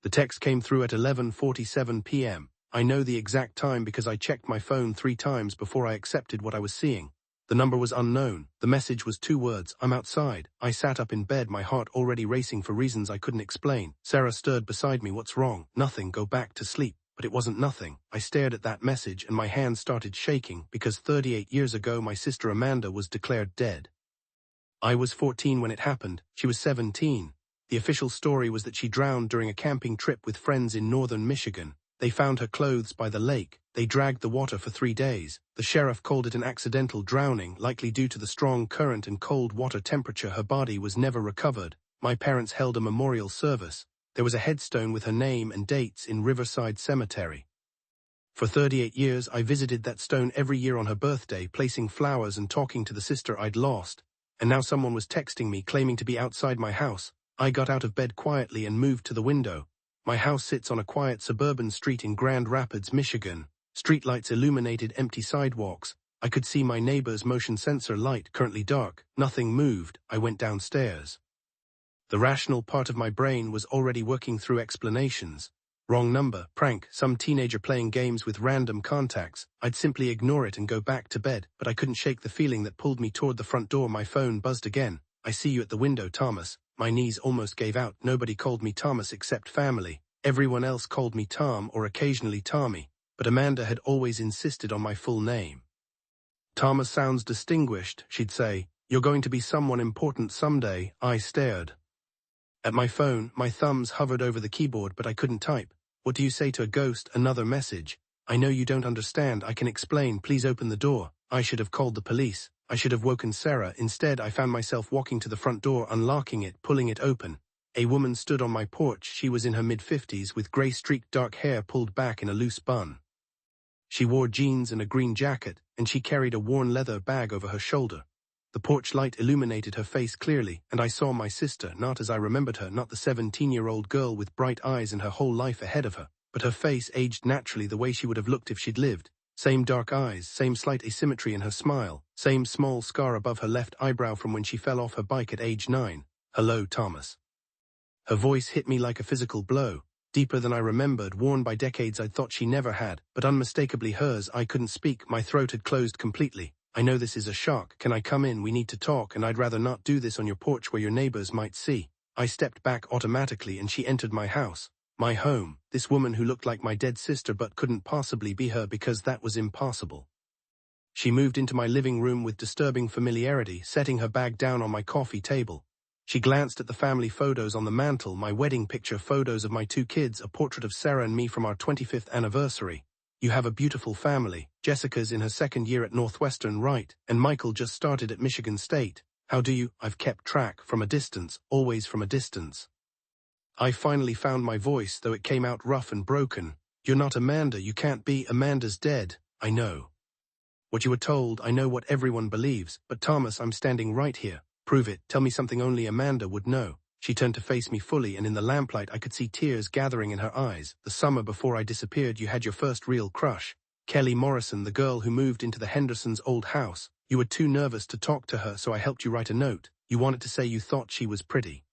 The text came through at 11:47 p.m. I know the exact time because I checked my phone 3 times before I accepted what I was seeing. The number was unknown. The message was 2 words, "I'm outside." I sat up in bed, my heart already racing for reasons I couldn't explain. Sarah stirred beside me. "What's wrong?" "Nothing, go back to sleep." But it wasn't nothing. I stared at that message and my hands started shaking because 38 years ago my sister Amanda was declared dead. I was 14 when it happened. She was 17. The official story was that she drowned during a camping trip with friends in northern Michigan. They found her clothes by the lake. They dragged the water for 3 days. The sheriff called it an accidental drowning, likely due to the strong current and cold water temperature. Her body was never recovered. My parents held a memorial service. There was a headstone with her name and dates in Riverside Cemetery. For 38 years, I visited that stone every year on her birthday, placing flowers and talking to the sister I'd lost. And now someone was texting me, claiming to be outside my house. I got out of bed quietly and moved to the window. My house sits on a quiet suburban street in Grand Rapids, Michigan. Streetlights illuminated empty sidewalks. I could see my neighbor's motion sensor light, currently dark. Nothing moved. I went downstairs. The rational part of my brain was already working through explanations. Wrong number, prank, some teenager playing games with random contacts. I'd simply ignore it and go back to bed, but I couldn't shake the feeling that pulled me toward the front door. My phone buzzed again. "I see you at the window, Thomas." My knees almost gave out. Nobody called me Thomas except family. Everyone else called me Tom or occasionally Tommy, but Amanda had always insisted on my full name. "Thomas sounds distinguished," she'd say. "You're going to be someone important someday." I stared at my phone. My thumbs hovered over the keyboard, but I couldn't type. "What do you say to a ghost?" Another message. "I know you don't understand. I can explain. Please open the door." I should have called the police. I should have woken Sarah. Instead, I found myself walking to the front door, unlocking it, pulling it open. A woman stood on my porch. She was in her mid-50s with gray-streaked dark hair pulled back in a loose bun. She wore jeans and a green jacket, and she carried a worn leather bag over her shoulder. The porch light illuminated her face clearly, and I saw my sister, not as I remembered her, not the 17-year-old girl with bright eyes and her whole life ahead of her, but her face aged naturally the way she would have looked if she'd lived. Same dark eyes, same slight asymmetry in her smile, same small scar above her left eyebrow from when she fell off her bike at age 9. "Hello, Thomas." Her voice hit me like a physical blow, deeper than I remembered, worn by decades I'd thought she never had, but unmistakably hers. I couldn't speak, my throat had closed completely. "I know this is a shock. Can I come in? We need to talk, and I'd rather not do this on your porch where your neighbors might see." I stepped back automatically and she entered my house. My home, this woman who looked like my dead sister but couldn't possibly be her because that was impossible. She moved into my living room with disturbing familiarity, setting her bag down on my coffee table. She glanced at the family photos on the mantel, my wedding picture, photos of my 2 kids, a portrait of Sarah and me from our 25th anniversary. "You have a beautiful family. Jessica's in her 2nd year at Northwestern, right? And Michael just started at Michigan State. How do you?" I've kept track, from a distance, always from a distance. I finally found my voice, though it came out rough and broken. "You're not Amanda. You can't be. Amanda's dead." "I know what you were told. I know what everyone believes. But Thomas, I'm standing right here. Prove it. Tell me something only Amanda would know." She turned to face me fully, and in the lamplight I could see tears gathering in her eyes. "The summer before I disappeared, you had your first real crush. Kelly Morrison, the girl who moved into the Hendersons' old house. You were too nervous to talk to her, so I helped you write a note. You wanted to say you thought she was pretty.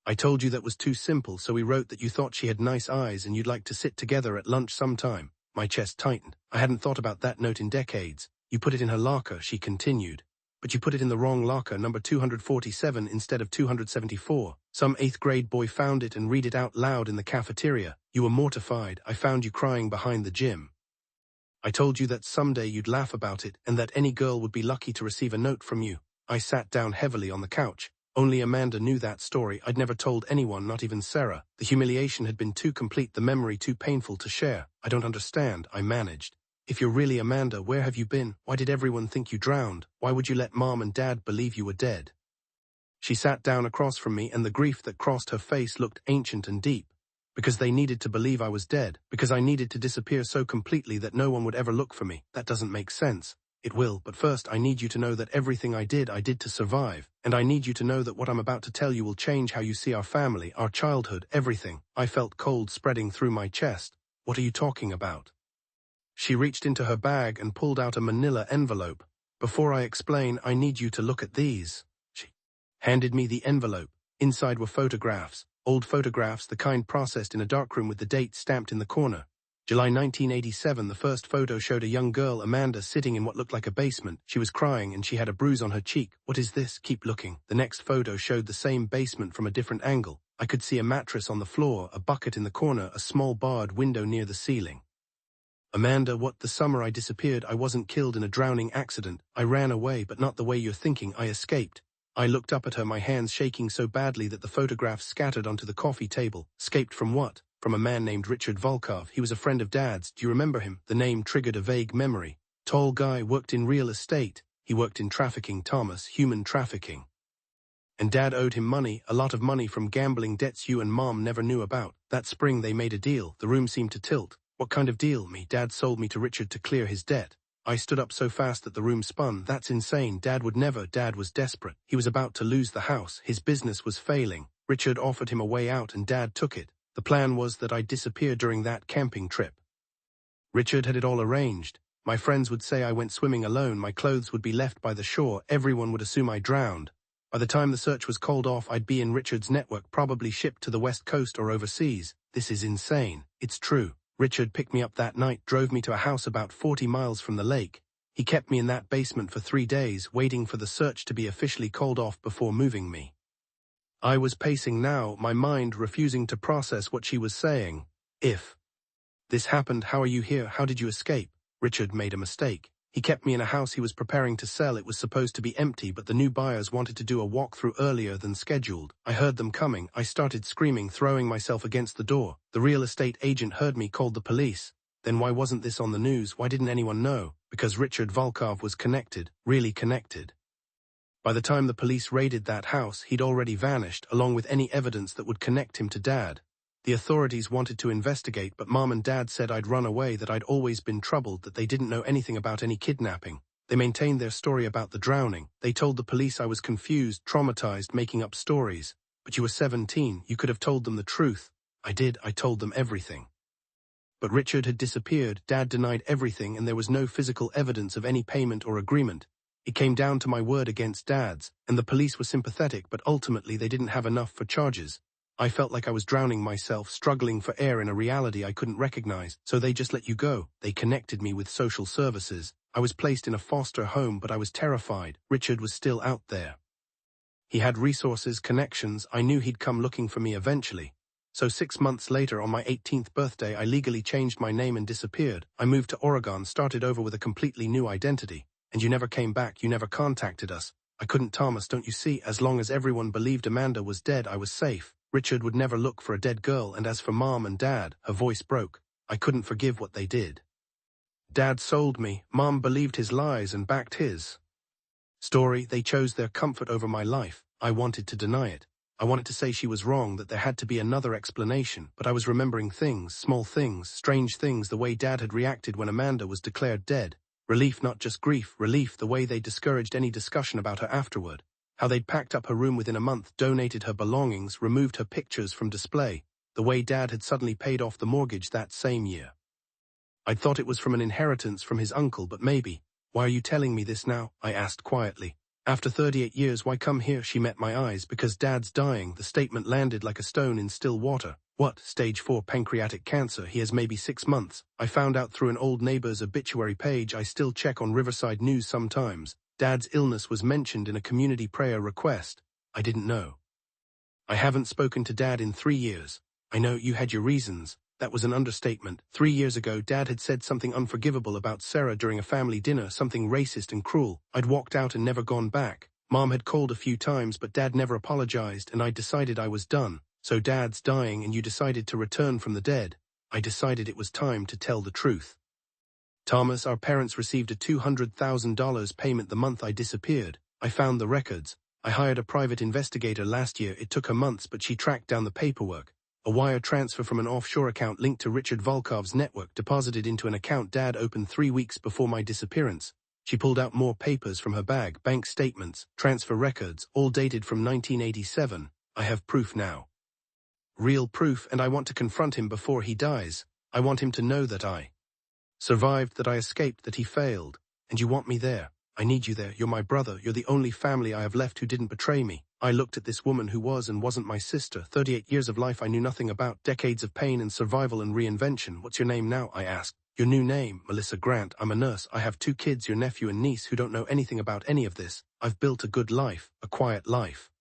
I told you that was too simple, so we wrote that you thought she had nice eyes and you'd like to sit together at lunch sometime." My chest tightened. I hadn't thought about that note in decades. "You put it in her locker," she continued. "But you put it in the wrong locker, number 247 instead of 274. Some 8th grade boy found it and read it out loud in the cafeteria. You were mortified. I found you crying behind the gym. I told you that someday you'd laugh about it and that any girl would be lucky to receive a note from you." I sat down heavily on the couch. Only Amanda knew that story. I'd never told anyone, not even Sarah. The humiliation had been too complete, the memory too painful to share. "I don't understand," I managed. "If you're really Amanda, where have you been? Why did everyone think you drowned? Why would you let Mom and Dad believe you were dead?" She sat down across from me, and the grief that crossed her face looked ancient and deep. "Because they needed to believe I was dead. Because I needed to disappear so completely that no one would ever look for me. That doesn't make sense." "It will, but first I need you to know that everything I did to survive. And I need you to know that what I'm about to tell you will change how you see our family, our childhood, everything." I felt cold spreading through my chest. "What are you talking about?" She reached into her bag and pulled out a manila envelope. "Before I explain, I need you to look at these." She handed me the envelope. Inside were photographs, Old photographs, the kind processed in a darkroom with the date stamped in the corner. July 1987, the first photo showed a young girl, Amanda, sitting in what looked like a basement. She was crying and she had a bruise on her cheek. What is this? Keep looking. The next photo showed the same basement from a different angle. I could see a mattress on the floor, a bucket in the corner, a small barred window near the ceiling. Amanda, what? The summer I disappeared, I wasn't killed in a drowning accident. I ran away, but not the way you're thinking. I escaped. I looked up at her, my hands shaking so badly that the photographs scattered onto the coffee table. Escaped from what? From a man named Richard Volkov. He was a friend of Dad's. Do you remember him? The name triggered a vague memory. Tall guy, worked in real estate. He worked in trafficking, Thomas, human trafficking. And Dad owed him money, a lot of money from gambling debts you and Mom never knew about. That spring they made a deal. The room seemed to tilt. What kind of deal? Dad sold me to Richard to clear his debt. I stood up so fast that the room spun. That's insane. Dad would never. Dad was desperate. He was about to lose the house. His business was failing. Richard offered him a way out and Dad took it. The plan was that I'd disappear during that camping trip. Richard had it all arranged. My friends would say I went swimming alone. My clothes would be left by the shore. Everyone would assume I drowned. By the time the search was called off, I'd be in Richard's network, probably shipped to the West Coast or overseas. This is insane. It's true. Richard picked me up that night, drove me to a house about 40 miles from the lake. He kept me in that basement for 3 days, waiting for the search to be officially called off before moving me. I was pacing now, my mind refusing to process what she was saying. If this happened, how are you here? How did you escape? Richard made a mistake. He kept me in a house he was preparing to sell. It was supposed to be empty, but the new buyers wanted to do a walkthrough earlier than scheduled. I heard them coming. I started screaming, throwing myself against the door. The real estate agent heard me, called the police. Then why wasn't this on the news? Why didn't anyone know? Because Richard Volkov was connected, really connected. By the time the police raided that house, he'd already vanished, along with any evidence that would connect him to Dad. The authorities wanted to investigate, but Mom and Dad said I'd run away, that I'd always been troubled, that they didn't know anything about any kidnapping. They maintained their story about the drowning. They told the police I was confused, traumatized, making up stories. But you were 17, you could have told them the truth. I did, I told them everything. But Richard had disappeared, Dad denied everything, and there was no physical evidence of any payment or agreement. It came down to my word against Dad's, and the police were sympathetic, but ultimately they didn't have enough for charges. I felt like I was drowning myself, struggling for air in a reality I couldn't recognize, so they just let you go. They connected me with social services. I was placed in a foster home, but I was terrified. Richard was still out there. He had resources, connections. I knew he'd come looking for me eventually. So 6 months later, on my 18th birthday, I legally changed my name and disappeared. I moved to Oregon, started over with a completely new identity. And you never came back, you never contacted us. I couldn't, Thomas, don't you see? As long as everyone believed Amanda was dead, I was safe. Richard would never look for a dead girl, and as for Mom and Dad, her voice broke. I couldn't forgive what they did. Dad sold me. Mom believed his lies and backed his story. They chose their comfort over my life. I wanted to deny it. I wanted to say she was wrong, that there had to be another explanation, but I was remembering things, small things, strange things, the way Dad had reacted when Amanda was declared dead. Relief, not just grief, relief, the way they discouraged any discussion about her afterward. How they'd packed up her room within a month, donated her belongings, removed her pictures from display. The way Dad had suddenly paid off the mortgage that same year. I'd thought it was from an inheritance from his uncle, but maybe. Why are you telling me this now? I asked quietly. After 38 years, why come here? She met my eyes. Because Dad's dying. The statement landed like a stone in still water. What? Stage 4 pancreatic cancer. He has maybe 6 months. I found out through an old neighbor's obituary page. I still check on Riverside News sometimes. Dad's illness was mentioned in a community prayer request. I didn't know. I haven't spoken to Dad in 3 years. I know you had your reasons. That was an understatement. 3 years ago, Dad had said something unforgivable about Sarah during a family dinner, something racist and cruel. I'd walked out and never gone back. Mom had called a few times, but Dad never apologized, and I decided I was done. So Dad's dying and you decided to return from the dead. I decided it was time to tell the truth. Thomas, our parents received a $200,000 payment the month I disappeared. I found the records. I hired a private investigator last year. It took her months, but she tracked down the paperwork. A wire transfer from an offshore account linked to Richard Volkov's network deposited into an account Dad opened 3 weeks before my disappearance. She pulled out more papers from her bag, bank statements, transfer records, all dated from 1987. I have proof now. Real proof, and I want to confront him before he dies. I want him to know that I survived, that I escaped, that he failed. And you want me there. I need you there. You're my brother. You're the only family I have left who didn't betray me. I looked at this woman who was and wasn't my sister. 38 years of life I knew nothing about, decades of pain and survival and reinvention. "What's your name now?" I asked. "Your new name?" "Melissa Grant. I'm a nurse. I have 2 kids, your nephew and niece, who don't know anything about any of this. I've built a good life, a quiet life.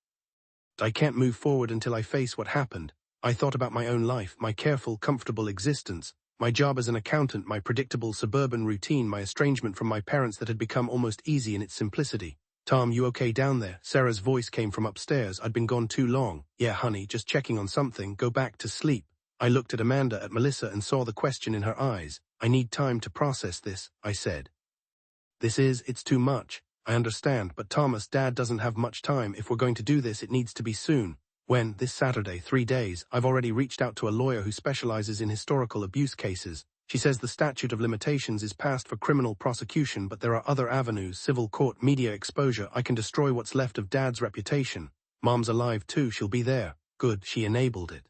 I can't move forward until I face what happened." I thought about my own life, my careful, comfortable existence, my job as an accountant, my predictable suburban routine, my estrangement from my parents that had become almost easy in its simplicity. "Tom, you okay down there?" Sarah's voice came from upstairs. I'd been gone too long. "Yeah, honey, just checking on something. Go back to sleep." I looked at Amanda, at Melissa, and saw the question in her eyes. "I need time to process this," I said. It's too much. I understand, but Thomas, Dad doesn't have much time. If we're going to do this, it needs to be soon. When? This Saturday, 3 days. I've already reached out to a lawyer who specializes in historical abuse cases. She says the statute of limitations is passed for criminal prosecution, but there are other avenues: civil court, media exposure. I can destroy what's left of Dad's reputation. Mom's alive too, she'll be there. Good, she enabled it.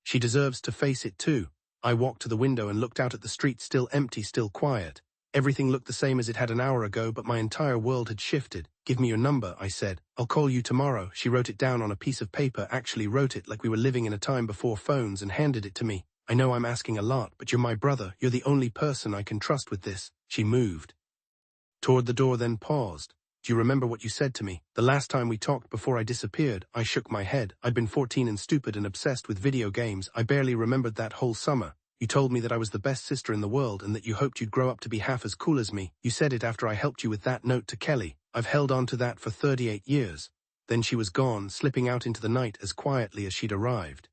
She deserves to face it too. I walked to the window and looked out at the street, still empty, still quiet. Everything looked the same as it had an hour ago, but my entire world had shifted. "Give me your number," I said. "I'll call you tomorrow." She wrote it down on a piece of paper, actually wrote it like we were living in a time before phones, and handed it to me. "I know I'm asking a lot, but you're my brother. You're the only person I can trust with this." She moved toward the door, then paused. "Do you remember what you said to me the last time we talked before I disappeared?" I shook my head. I'd been 14 and stupid and obsessed with video games. I barely remembered that whole summer. "You told me that I was the best sister in the world and that you hoped you'd grow up to be half as cool as me. You said it after I helped you with that note to Kelly. I've held on to that for 38 years. Then she was gone, slipping out into the night as quietly as she'd arrived.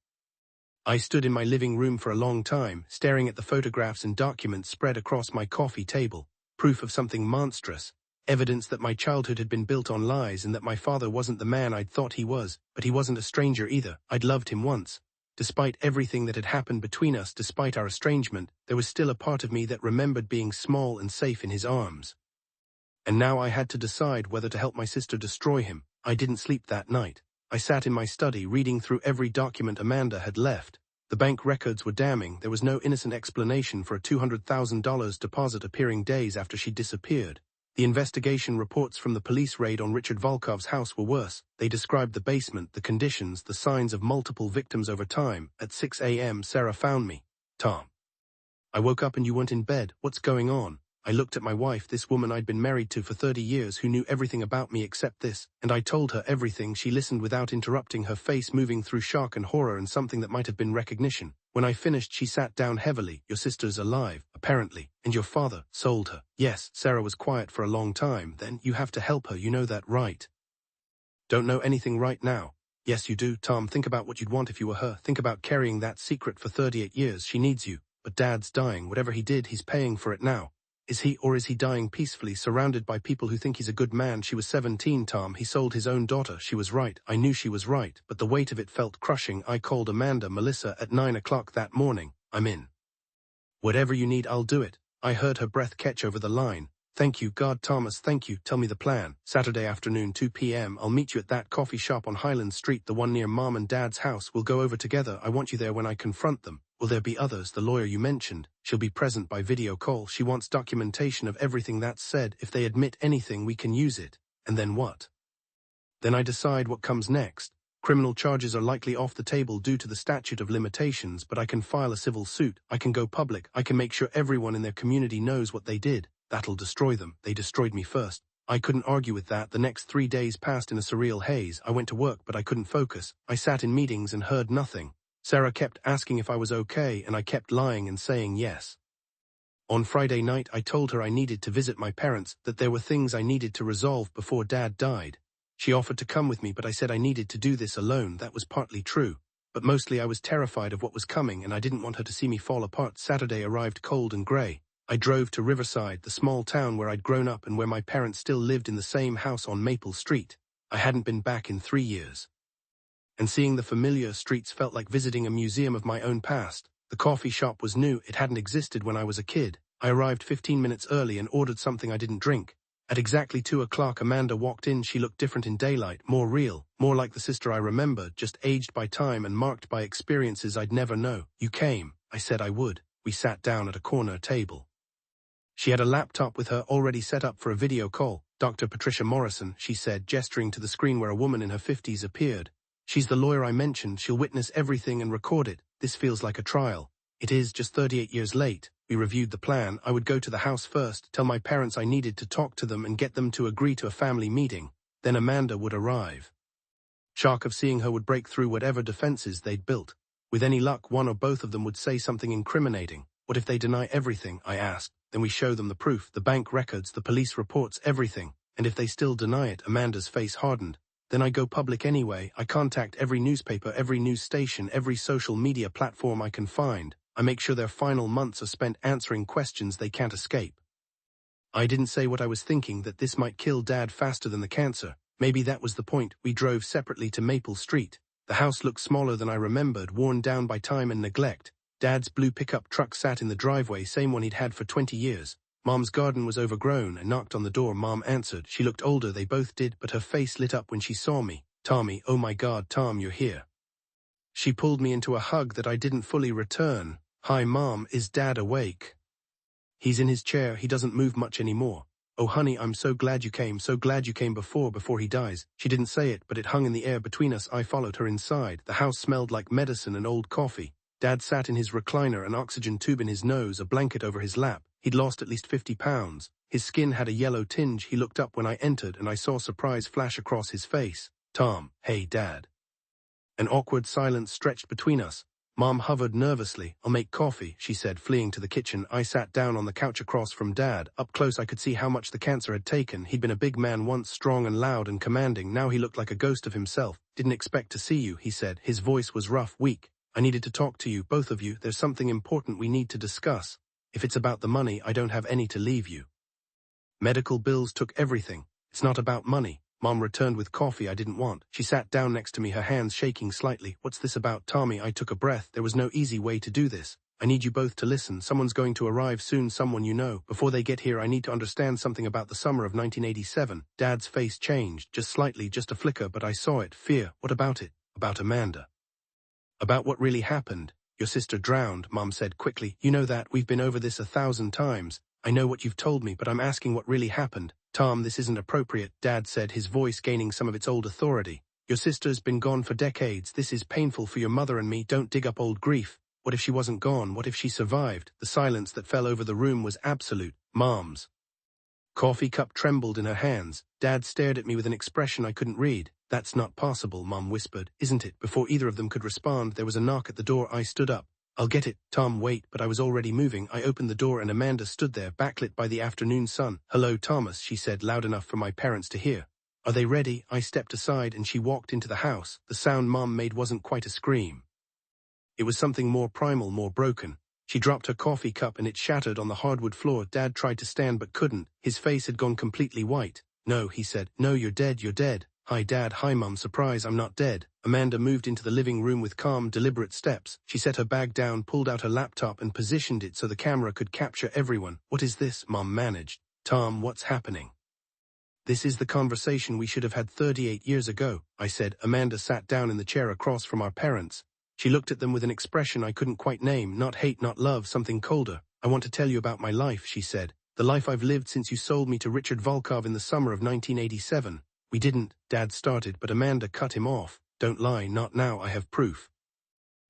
I stood in my living room for a long time, staring at the photographs and documents spread across my coffee table. Proof of something monstrous. Evidence that my childhood had been built on lies and that my father wasn't the man I'd thought he was, but he wasn't a stranger either. I'd loved him once. Despite everything that had happened between us, despite our estrangement, there was still a part of me that remembered being small and safe in his arms. And now I had to decide whether to help my sister destroy him. I didn't sleep that night. I sat in my study, reading through every document Amanda had left. The bank records were damning. There was no innocent explanation for a $200,000 deposit appearing days after she disappeared. The investigation reports from the police raid on Richard Volkov's house were worse. They described the basement, the conditions, the signs of multiple victims over time. At 6 a.m. Sarah found me. "Tom, I woke up and you weren't in bed. What's going on?" I looked at my wife, this woman I'd been married to for 30 years who knew everything about me except this, and I told her everything. She listened without interrupting, her face moving through shock and horror and something that might have been recognition. When I finished, she sat down heavily. "Your sister's alive, apparently, and your father sold her." "Yes." Sarah was quiet for a long time. "Then you have to help her, you know that, right?" "Don't know anything right now." "Yes, you do, Tom. Think about what you'd want if you were her. Think about carrying that secret for 38 years. She needs you. But Dad's dying. Whatever he did, he's paying for it now. Is he dying peacefully, surrounded by people who think he's a good man?" She was 17, Tom. He sold his own daughter. She was right. I knew she was right, but the weight of it felt crushing. I called Amanda, Melissa, at 9 o'clock that morning. "I'm in. Whatever you need, I'll do it." I heard her breath catch over the line. "Thank you, God, Thomas, thank you. Tell me the plan." "Saturday afternoon, 2 p.m. I'll meet you at that coffee shop on Highland Street, the one near Mom and Dad's house. We'll go over together. I want you there when I confront them." "Will there be others?" "The lawyer you mentioned. She'll be present by video call. She wants documentation of everything that's said. If they admit anything, we can use it." "And then what?" "Then I decide what comes next. Criminal charges are likely off the table due to the statute of limitations, but I can file a civil suit. I can go public. I can make sure everyone in their community knows what they did. That'll destroy them. They destroyed me first." I couldn't argue with that. The next 3 days passed in a surreal haze. I went to work, but I couldn't focus. I sat in meetings and heard nothing. Sarah kept asking if I was okay, and I kept lying and saying yes. On Friday night, I told her I needed to visit my parents, that there were things I needed to resolve before Dad died. She offered to come with me, but I said I needed to do this alone. That was partly true. But mostly I was terrified of what was coming, and I didn't want her to see me fall apart. Saturday arrived cold and grey. I drove to Riverside, the small town where I'd grown up and where my parents still lived in the same house on Maple Street. I hadn't been back in 3 years. And seeing the familiar streets felt like visiting a museum of my own past. The coffee shop was new. It hadn't existed when I was a kid. I arrived 15 minutes early and ordered something I didn't drink. At exactly 2 o'clock, Amanda walked in. She looked different in daylight, more real, more like the sister I remembered, just aged by time and marked by experiences I'd never know. "You came." I said I would. We sat down at a corner table. She had a laptop with her already set up for a video call. Dr. Patricia Morrison, she said, gesturing to the screen where a woman in her 50s appeared. She's the lawyer I mentioned. She'll witness everything and record it. This feels like a trial. It is just 38 years late. We reviewed the plan. I would go to the house first, tell my parents I needed to talk to them and get them to agree to a family meeting. Then Amanda would arrive. Shock of seeing her would break through whatever defenses they'd built. With any luck, one or both of them would say something incriminating. What if they deny everything? I asked. Then we show them the proof, the bank records, the police reports, everything. And if they still deny it, Amanda's face hardened. Then I go public anyway. I contact every newspaper, every news station, every social media platform I can find. I make sure their final months are spent answering questions they can't escape. I didn't say what I was thinking, that this might kill Dad faster than the cancer. Maybe that was the point. We drove separately to Maple Street. The house looked smaller than I remembered, worn down by time and neglect. Dad's blue pickup truck sat in the driveway, same one he'd had for 20 years. Mom's garden was overgrown. I knocked on the door. Mom answered. She looked older, they both did, but her face lit up when she saw me. Tommy, oh my God, Tom, you're here. She pulled me into a hug that I didn't fully return. Hi, Mom, is Dad awake? He's in his chair, he doesn't move much anymore. Oh honey, I'm so glad you came, so glad you came before he dies. She didn't say it, but it hung in the air between us. I followed her inside. The house smelled like medicine and old coffee. Dad sat in his recliner, an oxygen tube in his nose, a blanket over his lap. He'd lost at least 50 pounds. His skin had a yellow tinge. He looked up when I entered, and I saw surprise flash across his face. Tom, hey, Dad. An awkward silence stretched between us. Mom hovered nervously. I'll make coffee, she said, fleeing to the kitchen. I sat down on the couch across from Dad. Up close I could see how much the cancer had taken. He'd been a big man once, strong and loud and commanding. Now he looked like a ghost of himself. Didn't expect to see you, he said. His voice was rough, weak. I needed to talk to you, both of you. There's something important we need to discuss. If it's about the money, I don't have any to leave you. Medical bills took everything. It's not about money. Mom returned with coffee I didn't want. She sat down next to me, her hands shaking slightly. What's this about, Tommy? I took a breath. There was no easy way to do this. I need you both to listen. Someone's going to arrive soon, someone you know. Before they get here, I need to understand something about the summer of 1987. Dad's face changed, just slightly, just a flicker, but I saw it. Fear. What about it? About Amanda. About what really happened. Your sister drowned, Mom said quickly. You know that. We've been over this 1,000 times. I know what you've told me, but I'm asking what really happened. Tom, this isn't appropriate, Dad said, his voice gaining some of its old authority. Your sister's been gone for decades. This is painful for your mother and me. Don't dig up old grief. What if she wasn't gone? What if she survived? The silence that fell over the room was absolute. Mom's coffee cup trembled in her hands. Dad stared at me with an expression I couldn't read. That's not possible, Mom whispered. Isn't it? Before either of them could respond, there was a knock at the door. I stood up. I'll get it. Tom, wait, but I was already moving. I opened the door and Amanda stood there, backlit by the afternoon sun. Hello, Thomas, she said, loud enough for my parents to hear. Are they ready? I stepped aside and she walked into the house. The sound Mom made wasn't quite a scream. It was something more primal, more broken. She dropped her coffee cup and it shattered on the hardwood floor. Dad tried to stand but couldn't. His face had gone completely white. No, he said. No, you're dead, you're dead. Hi, Dad. Hi, Mum. Surprise, I'm not dead. Amanda moved into the living room with calm, deliberate steps. She set her bag down, pulled out her laptop and positioned it so the camera could capture everyone. What is this? Mom managed. Tom, what's happening? This is the conversation we should have had 38 years ago, I said. Amanda sat down in the chair across from our parents. She looked at them with an expression I couldn't quite name. Not hate, not love, something colder. I want to tell you about my life, she said. The life I've lived since you sold me to Richard Volkov in the summer of 1987. We didn't, Dad started, but Amanda cut him off. Don't lie, not now, I have proof.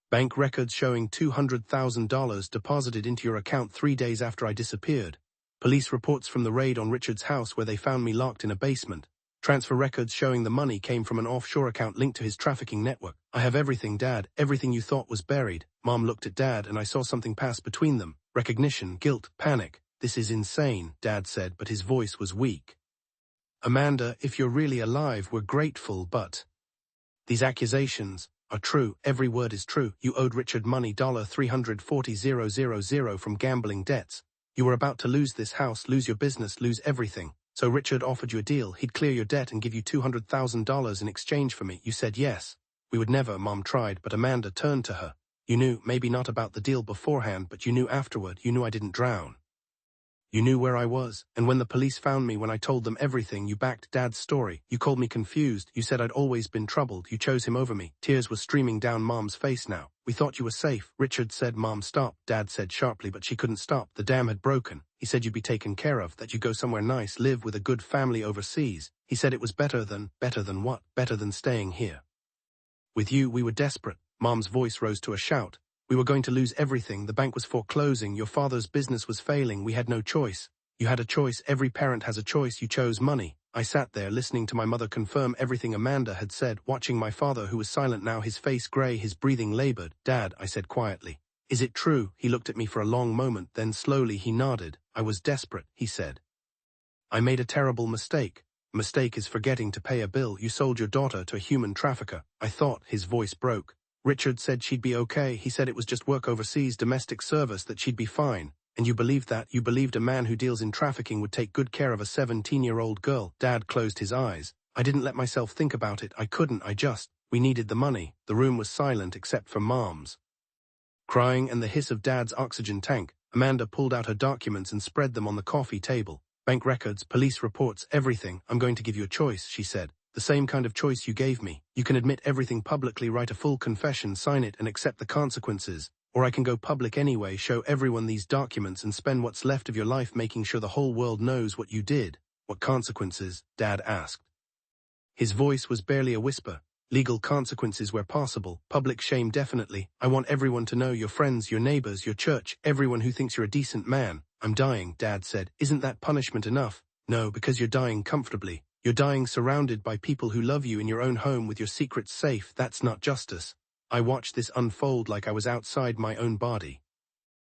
Bank records showing $200,000 deposited into your account 3 days after I disappeared. Police reports from the raid on Richard's house where they found me locked in a basement. Transfer records showing the money came from an offshore account linked to his trafficking network. I have everything, Dad, everything you thought was buried. Mom looked at Dad and I saw something pass between them. Recognition, guilt, panic. This is insane, Dad said, but his voice was weak. Amanda, if you're really alive, we're grateful, but these accusations are true. Every word is true. You owed Richard money, $340,000 from gambling debts. You were about to lose this house, lose your business, lose everything. So Richard offered you a deal. He'd clear your debt and give you $200,000 in exchange for me. You said yes. We would never, Mom tried, but Amanda turned to her. You knew, maybe not about the deal beforehand, but you knew afterward. You knew I didn't drown. You knew where I was, and when the police found me when I told them everything, you backed Dad's story. You called me confused, you said I'd always been troubled, you chose him over me. Tears were streaming down Mom's face now. We thought you were safe. Richard said. Mom, stop, Dad said sharply, but she couldn't stop. The dam had broken. He said you'd be taken care of, that you'd go somewhere nice, live with a good family overseas. He said it was better than what? Better than staying here. With you, we were desperate. Mom's voice rose to a shout. We were going to lose everything. The bank was foreclosing. Your father's business was failing. We had no choice. You had a choice. Every parent has a choice. You chose money. I sat there listening to my mother confirm everything Amanda had said, watching my father, who was silent now, his face gray, his breathing labored. Dad, I said quietly. Is it true? He looked at me for a long moment, then slowly he nodded. I was desperate, he said. I made a terrible mistake. A mistake is forgetting to pay a bill. You sold your daughter to a human trafficker. I thought. His voice broke. Richard said she'd be okay. He said it was just work overseas, domestic service, that she'd be fine. And you believed that? You believed a man who deals in trafficking would take good care of a 17-year-old girl? Dad closed his eyes. I didn't let myself think about it. I couldn't. We needed the money. The room was silent except for Mom's crying and the hiss of Dad's oxygen tank. Amanda pulled out her documents and spread them on the coffee table. Bank records, police reports, everything. I'm going to give you a choice, she said. The same kind of choice you gave me. You can admit everything publicly, write a full confession, sign it, and accept the consequences. Or I can go public anyway, show everyone these documents, and spend what's left of your life making sure the whole world knows what you did. What consequences? Dad asked. His voice was barely a whisper. Legal consequences where possible. Public shame definitely. I want everyone to know, your friends, your neighbors, your church, everyone who thinks you're a decent man. I'm dying, Dad said. Isn't that punishment enough? No, because you're dying comfortably. You're dying surrounded by people who love you in your own home with your secrets safe. That's not justice. I watched this unfold like I was outside my own body.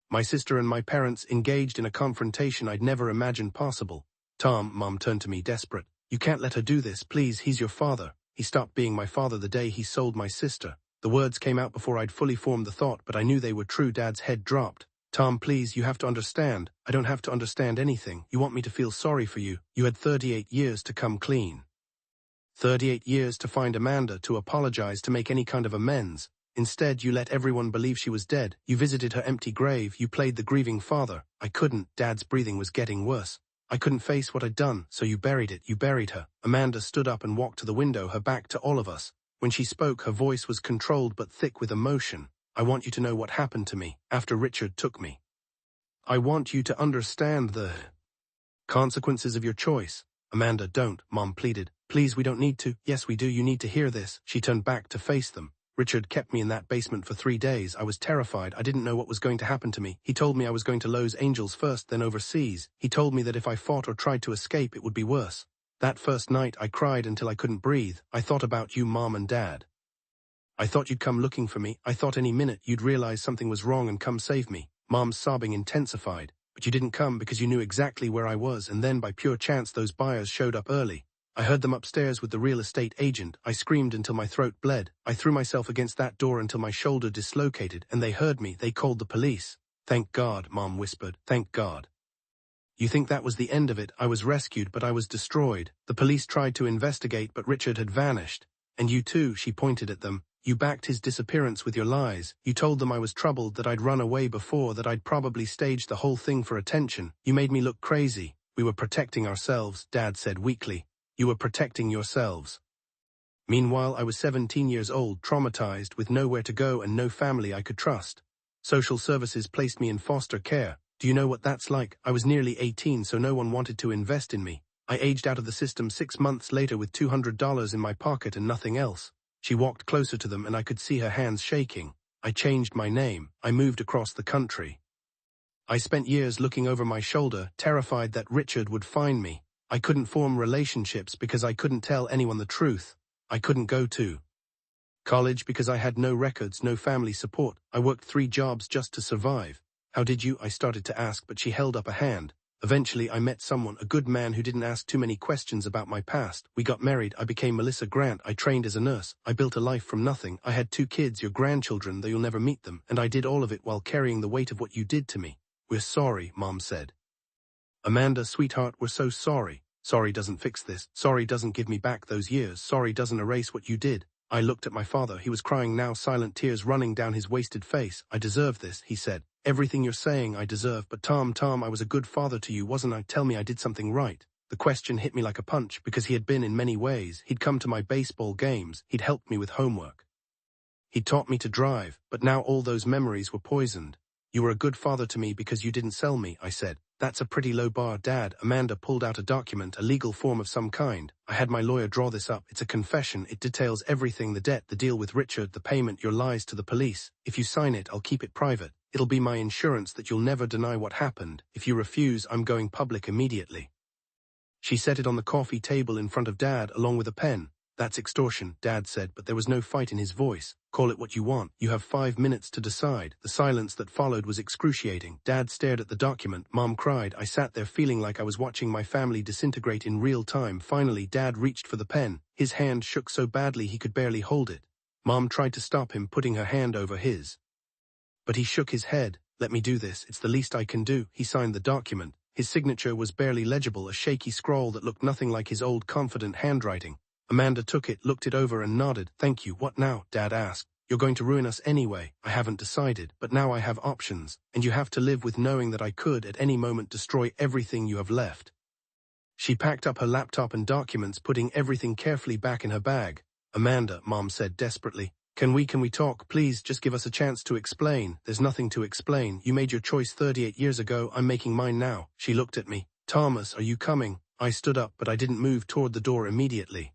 My sister and my parents engaged in a confrontation I'd never imagined possible. Tom, Mom turned to me desperate. You can't let her do this, please. He's your father. He stopped being my father the day he sold my sister. The words came out before I'd fully formed the thought, but I knew they were true. Dad's head dropped. Tom, please, you have to understand. I don't have to understand anything. You want me to feel sorry for you. You had 38 years to come clean. 38 years to find Amanda, to apologize, to make any kind of amends. Instead, you let everyone believe she was dead. You visited her empty grave. You played the grieving father. I couldn't. Dad's breathing was getting worse. I couldn't face what I'd done, so you buried it. You buried her. Amanda stood up and walked to the window, her back to all of us. When she spoke, her voice was controlled but thick with emotion. I want you to know what happened to me after Richard took me. I want you to understand the consequences of your choice. Amanda, don't, Mom pleaded. Please, we don't need to. Yes, we do. You need to hear this. She turned back to face them. Richard kept me in that basement for 3 days. I was terrified. I didn't know what was going to happen to me. He told me I was going to Los Angeles first, then overseas. He told me that if I fought or tried to escape, it would be worse. That first night, I cried until I couldn't breathe. I thought about you, Mom and Dad. I thought you'd come looking for me. I thought any minute you'd realize something was wrong and come save me. Mom's sobbing intensified. But you didn't come because you knew exactly where I was, and then by pure chance those buyers showed up early. I heard them upstairs with the real estate agent. I screamed until my throat bled. I threw myself against that door until my shoulder dislocated, and they heard me. They called the police. Thank God, Mom whispered. Thank God. You think that was the end of it? I was rescued, but I was destroyed. The police tried to investigate, but Richard had vanished. And you too, she pointed at them. You backed his disappearance with your lies. You told them I was troubled, that I'd run away before, that I'd probably staged the whole thing for attention. You made me look crazy. We were protecting ourselves, Dad said weakly. You were protecting yourselves. Meanwhile, I was 17 years old, traumatized, with nowhere to go and no family I could trust. Social services placed me in foster care. Do you know what that's like? I was nearly 18, so no one wanted to invest in me. I aged out of the system 6 months later with $200 in my pocket and nothing else. She walked closer to them and I could see her hands shaking. I changed my name. I moved across the country. I spent years looking over my shoulder, terrified that Richard would find me. I couldn't form relationships because I couldn't tell anyone the truth. I couldn't go to college because I had no records, no family support. I worked 3 jobs just to survive. How did you? I started to ask, but she held up a hand. Eventually, I met someone, a good man who didn't ask too many questions about my past. We got married. I became Melissa Grant. I trained as a nurse. I built a life from nothing. I had 2 kids, your grandchildren, though you'll never meet them. And I did all of it while carrying the weight of what you did to me. We're sorry, Mom said. Amanda, sweetheart, we're so sorry. Sorry doesn't fix this. Sorry doesn't give me back those years. Sorry doesn't erase what you did. I looked at my father. He was crying now, silent tears running down his wasted face. I deserve this, he said. Everything you're saying I deserve, but Tom, I was a good father to you, wasn't I? Tell me I did something right. The question hit me like a punch because he had been in many ways. He'd come to my baseball games, he'd helped me with homework. He'd taught me to drive, but now all those memories were poisoned. You were a good father to me because you didn't sell me, I said. That's a pretty low bar, Dad. Amanda pulled out a document, a legal form of some kind. I had my lawyer draw this up. It's a confession. It details everything, the debt, the deal with Richard, the payment, your lies to the police. If you sign it, I'll keep it private. It'll be my insurance that you'll never deny what happened. If you refuse, I'm going public immediately. She set it on the coffee table in front of Dad, along with a pen. That's extortion, Dad said, but there was no fight in his voice. Call it what you want. You have 5 minutes to decide. The silence that followed was excruciating. Dad stared at the document. Mom cried. I sat there feeling like I was watching my family disintegrate in real time. Finally, Dad reached for the pen. His hand shook so badly he could barely hold it. Mom tried to stop him, putting her hand over his. But he shook his head. Let me do this. It's the least I can do. He signed the document. His signature was barely legible, a shaky scrawl that looked nothing like his old confident handwriting. Amanda took it, looked it over and nodded. Thank you. What now? Dad asked. You're going to ruin us anyway. I haven't decided, but now I have options, and you have to live with knowing that I could at any moment destroy everything you have left. She packed up her laptop and documents, putting everything carefully back in her bag. Amanda, Mom said desperately, Can we talk? Please, just give us a chance to explain. There's nothing to explain. You made your choice 38 years ago. I'm making mine now. She looked at me. Thomas, are you coming? I stood up, but I didn't move toward the door immediately.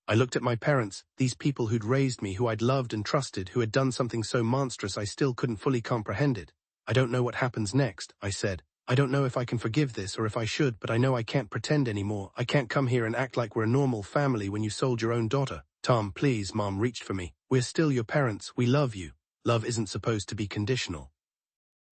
I looked at my parents, these people who'd raised me, who I'd loved and trusted, who had done something so monstrous I still couldn't fully comprehend it. I don't know what happens next, I said. I don't know if I can forgive this or if I should, but I know I can't pretend anymore. I can't come here and act like we're a normal family when you sold your own daughter. Tom, please, Mom reached for me. We're still your parents. We love you. Love isn't supposed to be conditional.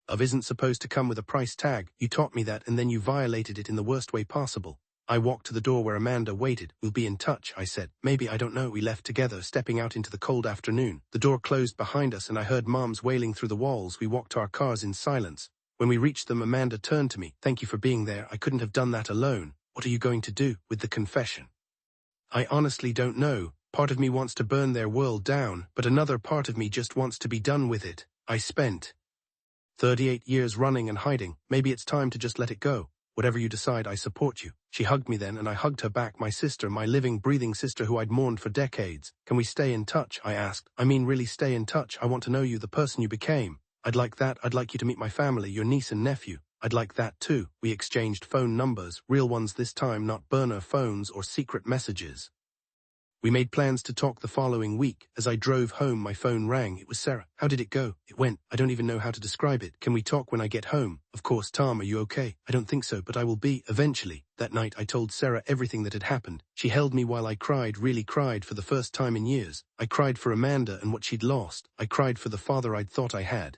Love isn't supposed to come with a price tag. You taught me that, and then you violated it in the worst way possible. I walked to the door where Amanda waited. We'll be in touch, I said. Maybe, I don't know. We left together, stepping out into the cold afternoon. The door closed behind us and I heard Moms wailing through the walls. We walked to our cars in silence. When we reached them, Amanda turned to me. Thank you for being there. I couldn't have done that alone. What are you going to do with the confession? I honestly don't know. Part of me wants to burn their world down, but another part of me just wants to be done with it. I spent 38 years running and hiding. Maybe it's time to just let it go. Whatever you decide, I support you. She hugged me then, and I hugged her back, my sister, my living, breathing sister who I'd mourned for decades. Can we stay in touch? I asked. I mean, really stay in touch. I want to know you, the person you became. I'd like that. I'd like you to meet my family, your niece and nephew. I'd like that too. We exchanged phone numbers, real ones this time, not burner phones or secret messages. We made plans to talk the following week. As I drove home, my phone rang. It was Sarah. How did it go? It went. I don't even know how to describe it. Can we talk when I get home? Of course. Tom, are you okay? I don't think so, but I will be, eventually. That night, I told Sarah everything that had happened. She held me while I cried, really cried for the first time in years. I cried for Amanda and what she'd lost. I cried for the father I'd thought I had.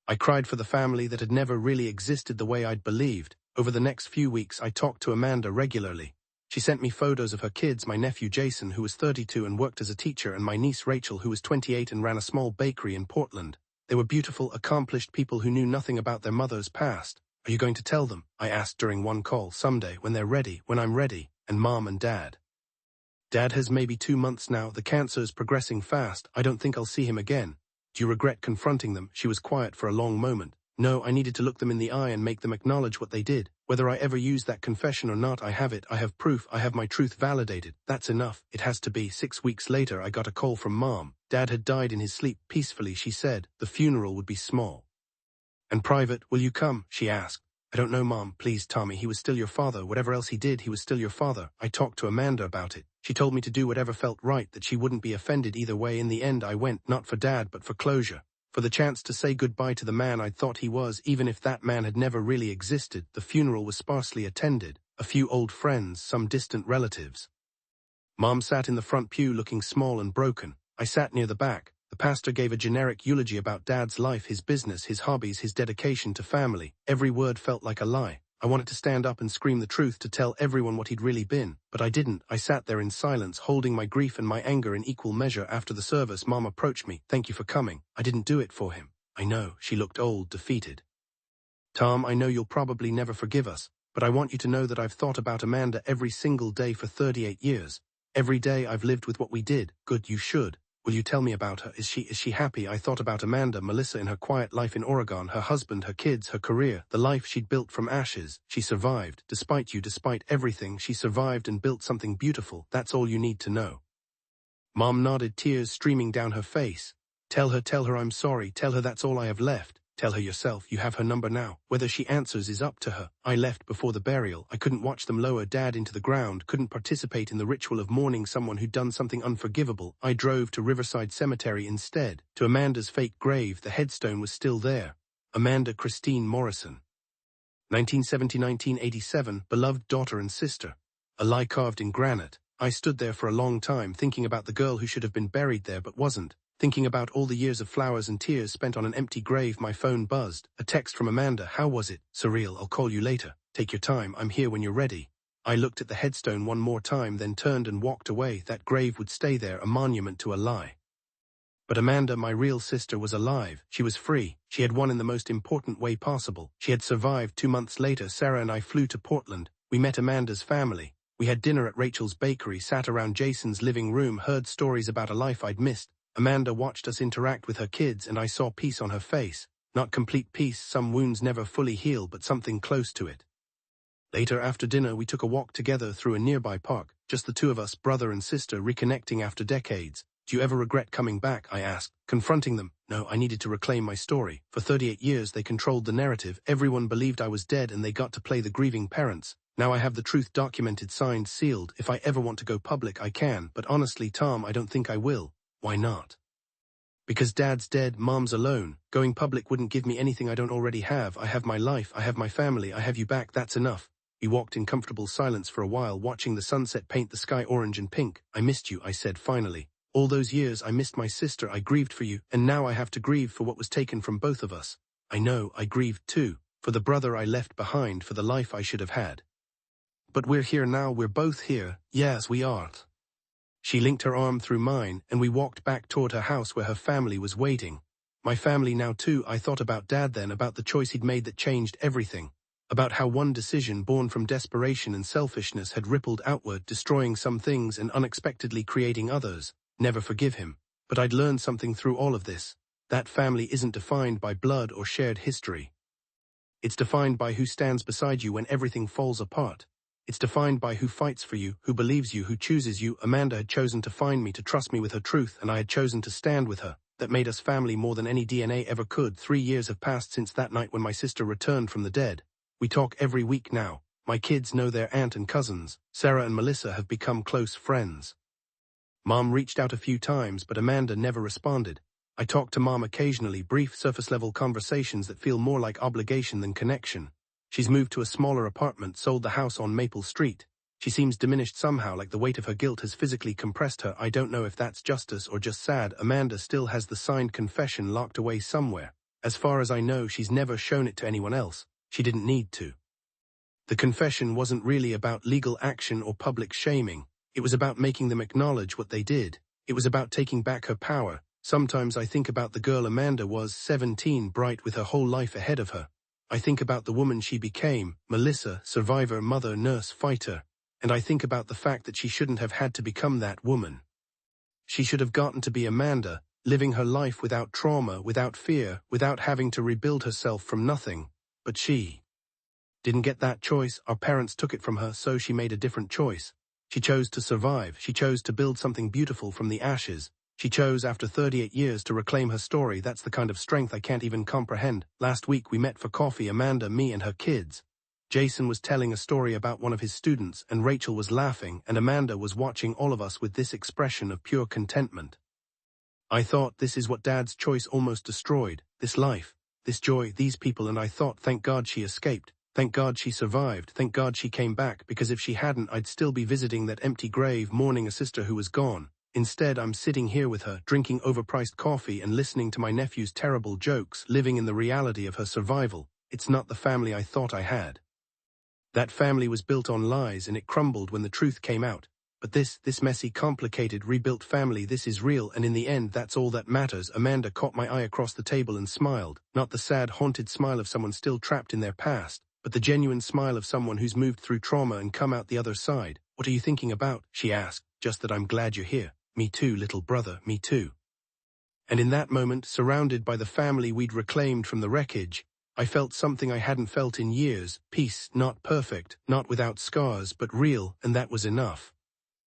I cried for the family that had never really existed the way I'd believed. Over the next few weeks, I talked to Amanda regularly. She sent me photos of her kids, my nephew Jason, who was 32 and worked as a teacher, and my niece Rachel, who was 28 and ran a small bakery in Portland. They were beautiful, accomplished people who knew nothing about their mother's past. Are you going to tell them? I asked during one call. Someday, when they're ready, when I'm ready. And Mom and Dad. Dad has maybe 2 months now. The cancer's progressing fast. I don't think I'll see him again. Do you regret confronting them? She was quiet for a long moment. No, I needed to look them in the eye and make them acknowledge what they did. Whether I ever use that confession or not, I have it. I have proof. I have my truth validated. That's enough. It has to be. 6 weeks later, I got a call from Mom. Dad had died in his sleep peacefully, she said. The funeral would be small. And private. Will you come? She asked. I don't know, Mom. Please, Tommy. He was still your father. Whatever else he did, he was still your father. I talked to Amanda about it. She told me to do whatever felt right, that she wouldn't be offended either way. In the end, I went, not for Dad, but for closure. For the chance to say goodbye to the man I'd thought he was, even if that man had never really existed. The funeral was sparsely attended. A few old friends, some distant relatives. Mom sat in the front pew looking small and broken. I sat near the back. The pastor gave a generic eulogy about Dad's life, his business, his hobbies, his dedication to family. Every word felt like a lie. I wanted to stand up and scream the truth, to tell everyone what he'd really been, but I didn't. I sat there in silence, holding my grief and my anger in equal measure. After the service, Mom approached me. Thank you for coming. I didn't do it for him. I know. She looked old, defeated. Tom, I know you'll probably never forgive us, but I want you to know that I've thought about Amanda every single day for 38 years. Every day I've lived with what we did. Good, you should. Will you tell me about her? Is she happy? I thought about Amanda, Melissa in her quiet life in Oregon, her husband, her kids, her career, the life she'd built from ashes. She survived. Despite you, despite everything, she survived and built something beautiful. That's all you need to know. Mom nodded, tears streaming down her face. Tell her I'm sorry. Tell her that's all I have left. Tell her yourself, you have her number now. Whether she answers is up to her. I left before the burial. I couldn't watch them lower Dad into the ground, couldn't participate in the ritual of mourning someone who'd done something unforgivable. I drove to Riverside Cemetery instead. To Amanda's fake grave, the headstone was still there. Amanda Christine Morrison. 1970-1987, beloved daughter and sister. A lie carved in granite. I stood there for a long time, thinking about the girl who should have been buried there but wasn't. Thinking about all the years of flowers and tears spent on an empty grave. My phone buzzed. A text from Amanda. How was it? Surreal. I'll call you later. Take your time. I'm here when you're ready. I looked at the headstone one more time, then turned and walked away. That grave would stay there, a monument to a lie. But Amanda, my real sister, was alive. She was free. She had won in the most important way possible. She had survived. 2 months later, Sarah and I flew to Portland. We met Amanda's family. We had dinner at Rachel's bakery, sat around Jason's living room, heard stories about a life I'd missed. Amanda watched us interact with her kids, and I saw peace on her face. Not complete peace, some wounds never fully heal, but something close to it. Later, after dinner, we took a walk together through a nearby park, just the two of us, brother and sister, reconnecting after decades. Do you ever regret coming back? I asked, confronting them. No, I needed to reclaim my story. For 38 years, they controlled the narrative. Everyone believed I was dead, and they got to play the grieving parents. Now I have the truth documented, signed, sealed. If I ever want to go public, I can. But honestly, Tom, I don't think I will. Why not? Because Dad's dead, Mom's alone. Going public wouldn't give me anything I don't already have. I have my life, I have my family, I have you back, that's enough. We walked in comfortable silence for a while, watching the sunset paint the sky orange and pink. I missed you, I said finally. All those years I missed my sister, I grieved for you, and now I have to grieve for what was taken from both of us. I know, I grieved too, for the brother I left behind, for the life I should have had. But we're here now, we're both here. Yes, we are. She linked her arm through mine, and we walked back toward her house where her family was waiting. My family now too. I thought about Dad then, about the choice he'd made that changed everything. About how one decision born from desperation and selfishness had rippled outward, destroying some things and unexpectedly creating others. Never forgive him. But I'd learned something through all of this. That family isn't defined by blood or shared history. It's defined by who stands beside you when everything falls apart. It's defined by who fights for you, who believes you, who chooses you. Amanda had chosen to find me, to trust me with her truth, and I had chosen to stand with her. That made us family more than any DNA ever could. 3 years have passed since that night when my sister returned from the dead. We talk every week now. My kids know their aunt and cousins. Sarah and Melissa have become close friends. Mom reached out a few times, but Amanda never responded. I talk to Mom occasionally, brief surface-level conversations that feel more like obligation than connection. She's moved to a smaller apartment, sold the house on Maple Street. She seems diminished somehow, like the weight of her guilt has physically compressed her. I don't know if that's justice or just sad. Amanda still has the signed confession locked away somewhere. As far as I know, she's never shown it to anyone else. She didn't need to. The confession wasn't really about legal action or public shaming. It was about making them acknowledge what they did. It was about taking back her power. Sometimes I think about the girl Amanda was, 17, bright with her whole life ahead of her. I think about the woman she became, Melissa, survivor, mother, nurse, fighter. And I think about the fact that she shouldn't have had to become that woman. She should have gotten to be Amanda, living her life without trauma, without fear, without having to rebuild herself from nothing. But she didn't get that choice. Our parents took it from her, so she made a different choice. She chose to survive. She chose to build something beautiful from the ashes. She chose, after 38 years, to reclaim her story. That's the kind of strength I can't even comprehend. Last week we met for coffee, Amanda, me, and her kids. Jason was telling a story about one of his students, and Rachel was laughing, and Amanda was watching all of us with this expression of pure contentment. I thought, this is what Dad's choice almost destroyed. This life, this joy, these people, and I thought, thank God she escaped. Thank God she survived. Thank God she came back, because if she hadn't, I'd still be visiting that empty grave, mourning a sister who was gone. Instead, I'm sitting here with her, drinking overpriced coffee and listening to my nephew's terrible jokes, living in the reality of her survival. It's not the family I thought I had. That family was built on lies, and it crumbled when the truth came out. But this messy, complicated, rebuilt family, this is real, and in the end, that's all that matters. Amanda caught my eye across the table and smiled. Not the sad, haunted smile of someone still trapped in their past, but the genuine smile of someone who's moved through trauma and come out the other side. What are you thinking about? She asked. Just that I'm glad you're here. "Me too, little brother, me too." And in that moment, surrounded by the family we'd reclaimed from the wreckage, I felt something I hadn't felt in years, peace, not perfect, not without scars, but real, and that was enough.